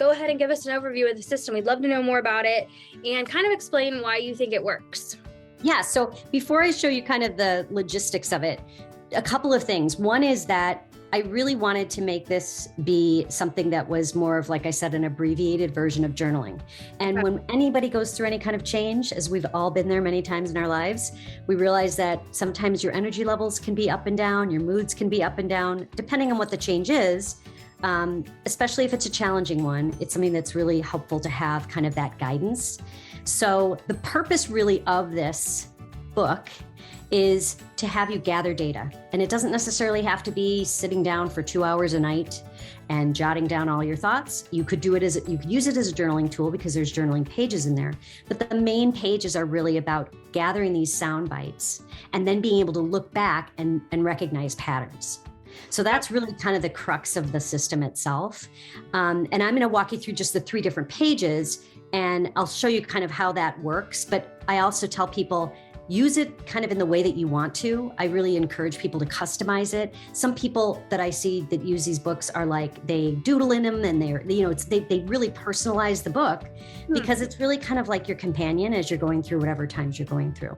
go ahead and give us an overview of the system. We'd love to know more about it and kind of explain why you think it works. Yeah, so before I show you kind of the logistics of it, a couple of things. One is that I really wanted to make this be something that was more of, like I said, an abbreviated version of journaling. And when anybody goes through any kind of change, as we've all been there many times in our lives, we realize that sometimes your energy levels can be up and down, your moods can be up and down, depending on what the change is. Especially if it's a challenging one, it's something that's really helpful to have kind of that guidance. So the purpose really of this book is to have you gather data. And it doesn't necessarily have to be sitting down for 2 hours a night and jotting down all your thoughts. You could use it as a journaling tool because there's journaling pages in there. But the main pages are really about gathering these sound bites and then being able to look back and recognize patterns. So that's really kind of the crux of the system itself. And I'm going to walk you through just the 3 different pages, and I'll show you kind of how that works. But I also tell people, use it kind of in the way that you want to. I really encourage people to customize it. Some people that I see that use these books are like, they doodle in them and they really personalize the book because it's really kind of like your companion as you're going through whatever times you're going through.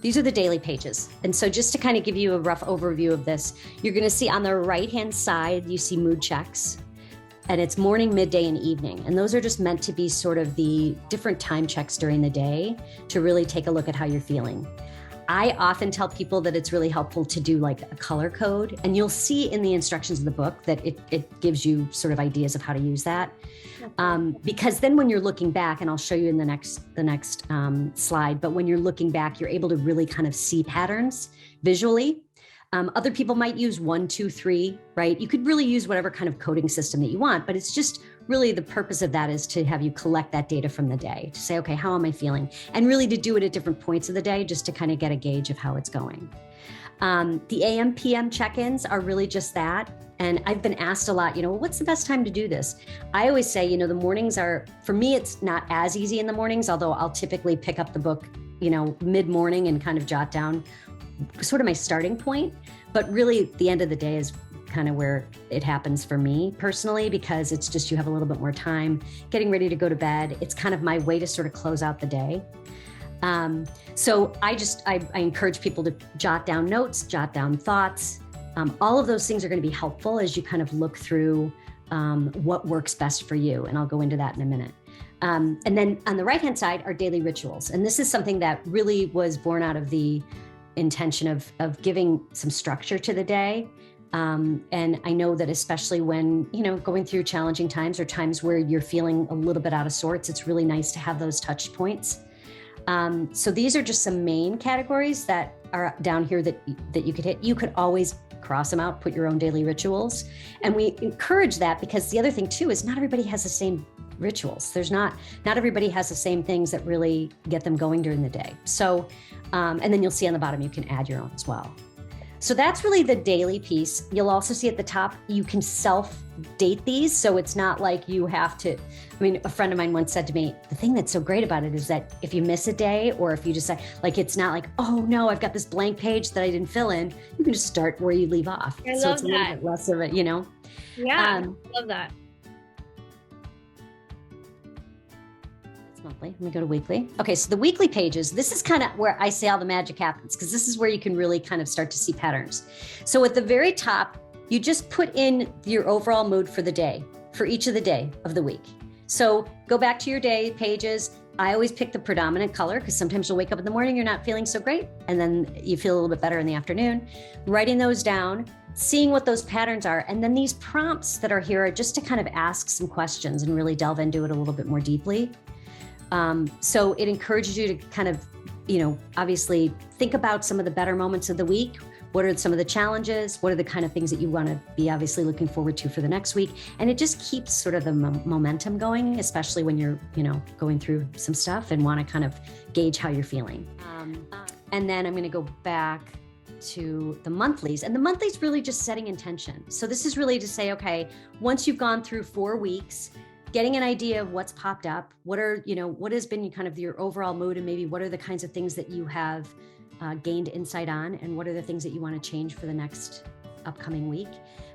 These are the daily pages. And so just to kind of give you a rough overview of this, you're going to see on the right-hand side, you see mood checks. And it's morning, midday, and evening. And those are just meant to be sort of the different time checks during the day to really take a look at how you're feeling. I often tell people that it's really helpful to do like a color code. And you'll see in the instructions of the book that it gives you sort of ideas of how to use that. Because then when you're looking back, and I'll show you in the next slide, but when you're looking back, you're able to really kind of see patterns visually. Other people might use 1, 2, 3, right? You could really use whatever kind of coding system that you want, but it's just really the purpose of that is to have you collect that data from the day to say, okay, how am I feeling? And really to do it at different points of the day just to kind of get a gauge of how it's going. The AM, PM check-ins are really just that. And I've been asked a lot, what's the best time to do this? I always say, the mornings are, for me, it's not as easy in the mornings, although I'll typically pick up the book, mid-morning and kind of jot down sort of my starting point, but really the end of the day is kind of where it happens for me personally, because it's just, you have a little bit more time getting ready to go to bed. It's kind of my way to sort of close out the day. So I encourage people to jot down notes, jot down thoughts. All of those things are going to be helpful as you kind of look through what works best for you. And I'll go into that in a minute. And then on the right-hand side are daily rituals. And this is something that really was born out of the intention of giving some structure to the day. And I know that especially when, going through challenging times or times where you're feeling a little bit out of sorts, it's really nice to have those touch points. So these are just some main categories that are down here that you could hit. You could always cross them out, put your own daily rituals. And we encourage that because the other thing too is not everybody has the same rituals. Not everybody has the same things that really get them going during the day. So, and then you'll see on the bottom, you can add your own as well. So that's really the daily piece. You'll also see at the top, you can self-date these. So it's not like you have to, a friend of mine once said to me, the thing that's so great about it is that if you miss a day or if you just like, it's not like, oh no, I've got this blank page that I didn't fill in. You can just start where you leave off. I so love it's a little bit less of it, Yeah, I love that. Monthly. Let me go to weekly. Okay, so the weekly pages, this is kind of where I say all the magic happens because this is where you can really kind of start to see patterns. So at the very top, you just put in your overall mood for the day, for each of the day of the week. So go back to your day pages. I always pick the predominant color because sometimes you'll wake up in the morning, you're not feeling so great, and then you feel a little bit better in the afternoon. Writing those down, seeing what those patterns are. And then these prompts that are here are just to kind of ask some questions and really delve into it a little bit more deeply. So it encourages you to kind of, obviously think about some of the better moments of the week. What are some of the challenges? What are the kind of things that you want to be obviously looking forward to for the next week? And it just keeps sort of the momentum going, especially when you're, going through some stuff and want to kind of gauge how you're feeling. And then I'm going to go back to the monthlies, and the monthlies really just setting intention. So this is really to say, okay, once you've gone through 4 weeks, getting an idea of what's popped up, what has been kind of your overall mood, and maybe what are the kinds of things that you have gained insight on, and what are the things that you want to change for the next upcoming week.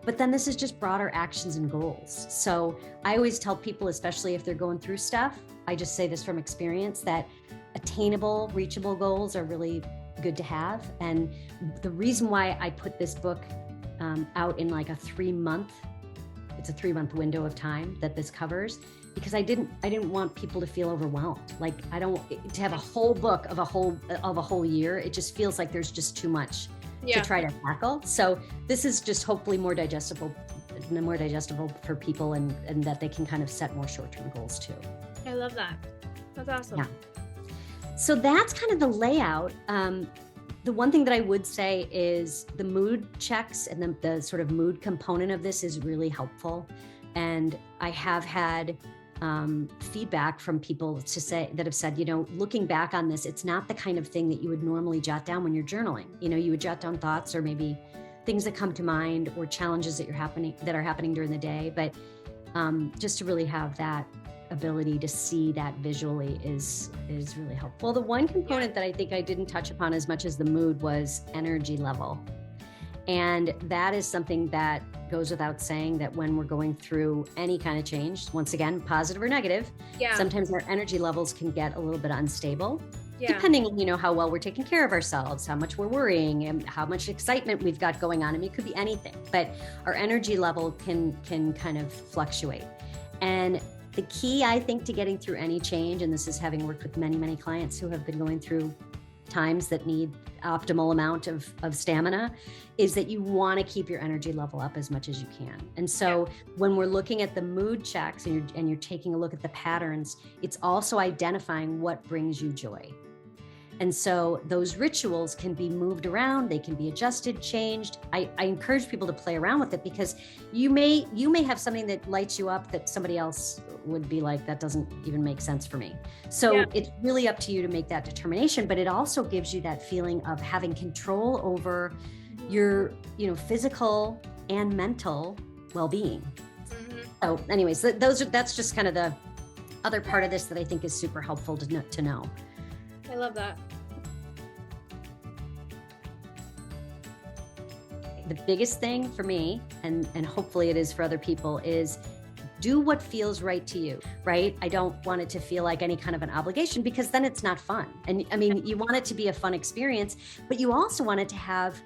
But then this is just broader actions and goals. So I always tell people, especially if they're going through stuff, I just say this from experience, that attainable, reachable goals are really good to have. And the reason why I put this book out in like a 3-month window of time that this covers, because I didn't want people to feel overwhelmed. Like to have a whole book of a whole year. It just feels like there's just too much to try to tackle. So this is just hopefully more digestible for people, and that they can kind of set more short-term goals too. I love that. That's awesome. Yeah. So that's kind of the layout. The one thing that I would say is the mood checks and the sort of mood component of this is really helpful. And I have had feedback from people that have said, looking back on this, it's not the kind of thing that you would normally jot down when you're journaling. You would jot down thoughts or maybe things that come to mind or challenges that are happening during the day. But just to really have that ability to see that visually is really helpful. The one component that I think I didn't touch upon as much as the mood was energy level. And that is something that goes without saying, that when we're going through any kind of change, once again, positive or negative, sometimes our energy levels can get a little bit unstable, depending on, how well we're taking care of ourselves, how much we're worrying, and how much excitement we've got going on. I mean, it could be anything, but our energy level can kind of fluctuate. And the key, I think, to getting through any change, and this is having worked with many, many clients who have been going through times that need optimal amount of stamina, is that you want to keep your energy level up as much as you can. And so when we're looking at the mood checks and you're taking a look at the patterns, it's also identifying what brings you joy. And so those rituals can be moved around, they can be adjusted, changed. I encourage people to play around with it, because you may have something that lights you up that somebody else would be like, that doesn't even make sense for me. So it's really up to you to make that determination, but it also gives you that feeling of having control over your, physical and mental well-being. Mm-hmm. So anyways, that's just kind of the other part of this that I think is super helpful to know. I love that. The biggest thing for me, and hopefully it is for other people, is do what feels right to you, right? I don't want it to feel like any kind of an obligation, because then it's not fun. And I mean, you want it to be a fun experience, but you also want it to have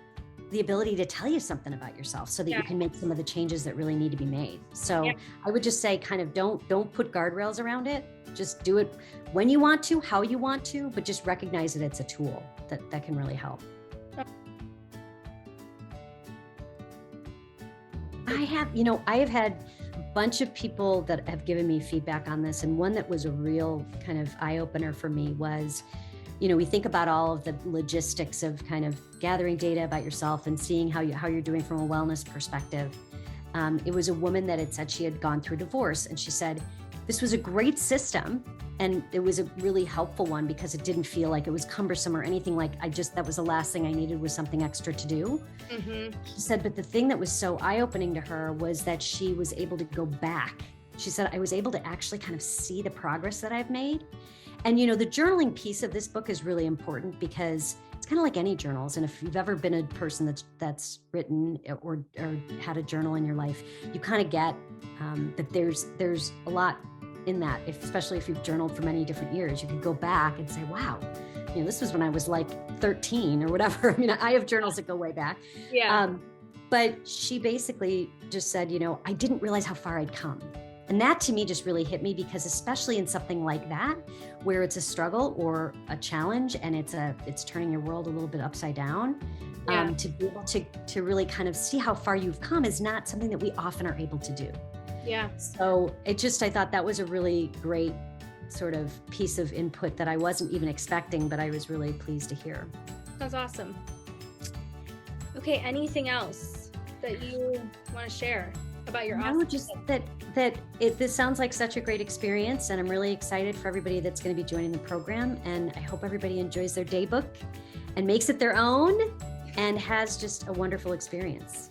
the ability to tell you something about yourself so that you can make some of the changes that really need to be made. So I would just say, kind of don't put guardrails around it. Just do it when you want to, how you want to, but just recognize that it's a tool that can really help. I have had a bunch of people that have given me feedback on this. And one that was a real kind of eye-opener for me was, we think about all of the logistics of kind of gathering data about yourself and seeing how you're doing from a wellness perspective. It was a woman that had said she had gone through divorce, and she said, this was a great system, and it was a really helpful one because it didn't feel like it was cumbersome or anything. Like that was the last thing I needed, was something extra to do. Mm-hmm. She said, but the thing that was so eye-opening to her was that she was able to go back. She said, I was able to actually kind of see the progress that I've made. And, the journaling piece of this book is really important, because it's kind of like any journals. And if you've ever been a person that's written or had a journal in your life, you kind of get that there's a lot in that, especially if you've journaled for many different years. You could go back and say, wow, this was when I was like 13 or whatever. I mean, I have journals that go way back. Yeah. But she basically just said, I didn't realize how far I'd come. And that to me just really hit me, because especially in something like that, where it's a struggle or a challenge and it's turning your world a little bit upside down, to be able to really kind of see how far you've come is not something that we often are able to do. Yeah. So I thought that was a really great sort of piece of input that I wasn't even expecting, but I was really pleased to hear. That's awesome. Okay. Anything else that you want to share about your awesome? Just that this sounds like such a great experience, and I'm really excited for everybody that's going to be joining the program. And I hope everybody enjoys their Daybook and makes it their own and has just a wonderful experience.